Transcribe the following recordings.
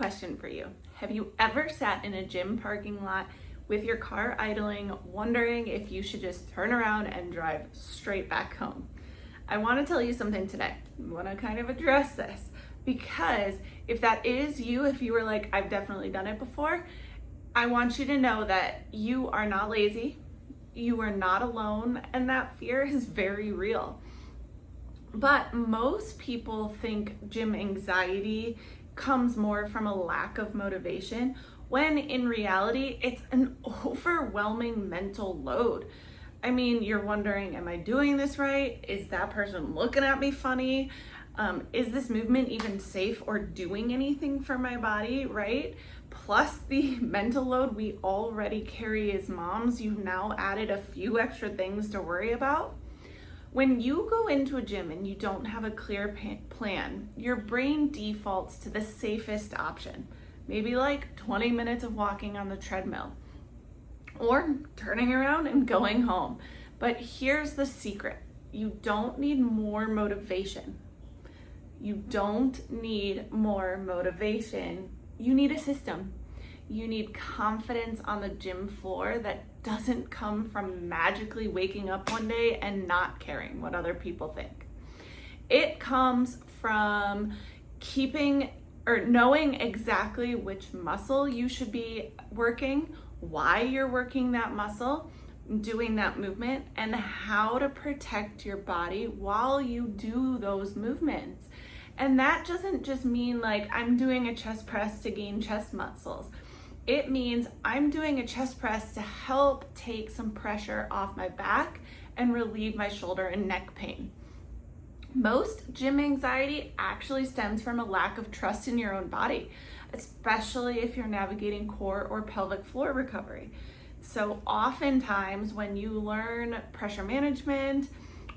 question for you. Have you ever sat in a gym parking lot with your car idling, wondering if you should just turn around and drive straight back home? I want to tell you something today. I want to kind of address this because if that is you, if you were like, I've definitely done it before, I want you to know that you are not lazy, you are not alone, and that fear is very real. But most people think gym anxiety comes more from a lack of motivation, when in reality, it's an overwhelming mental load. I mean, you're wondering, am I doing this right? Is that person looking at me funny? Is this movement even safe or doing anything for my body, right? Plus the mental load we already carry as moms, you've now added a few extra things to worry about. When you go into a gym and you don't have a clear plan, your brain defaults to the safest option, maybe like 20 minutes of walking on the treadmill or turning around and going home. But here's the secret. You don't need more motivation. You don't need more motivation. You need a system. You need confidence on the gym floor that doesn't come from magically waking up one day and not caring what other people think. It comes from knowing exactly which muscle you should be working, why you're working that muscle, doing that movement, and how to protect your body while you do those movements. And that doesn't just mean like I'm doing a chest press to gain chest muscles. It means I'm doing a chest press to help take some pressure off my back and relieve my shoulder and neck pain. Most gym anxiety actually stems from a lack of trust in your own body, especially if you're navigating core or pelvic floor recovery. So oftentimes when you learn pressure management,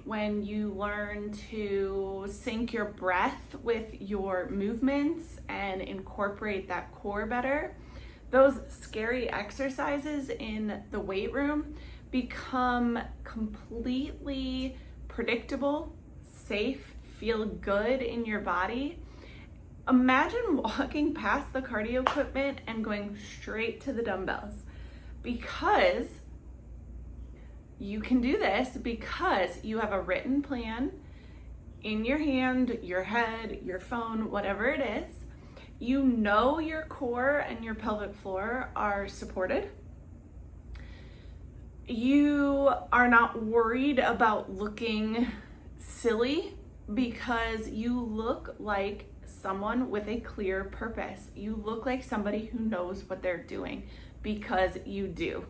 when you learn to sync your breath with your movements and incorporate that core better, those scary exercises in the weight room become completely predictable, safe, feel good in your body. Imagine walking past the cardio equipment and going straight to the dumbbells, because you can do this because you have a written plan in your hand, your head, your phone, whatever it is. You know your core and your pelvic floor are supported. You are not worried about looking silly because you look like someone with a clear purpose. You look like somebody who knows what they're doing because you do.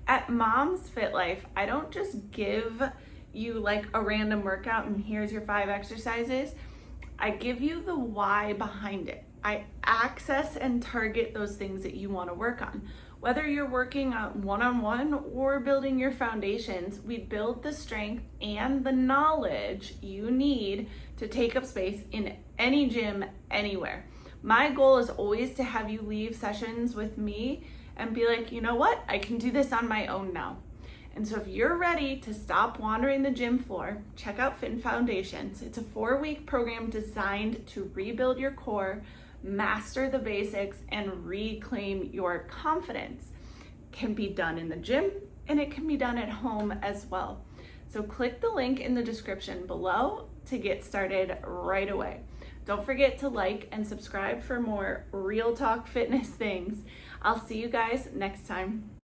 At Mom's Fit Life, I don't just give you like a random workout and here's your 5 exercises. I give you the why behind it. I access and target those things that you want to work on. Whether you're working on one-on-one or building your foundations, we build the strength and the knowledge you need to take up space in any gym, anywhere. My goal is always to have you leave sessions with me and be like, you know what? I can do this on my own now. And so if you're ready to stop wandering the gym floor, check out Fit Foundations. It's a 4-week program designed to rebuild your core, master the basics, and reclaim your confidence. It can be done in the gym and it can be done at home as well. So click the link in the description below to get started right away. Don't forget to like and subscribe for more real talk fitness things. I'll see you guys next time.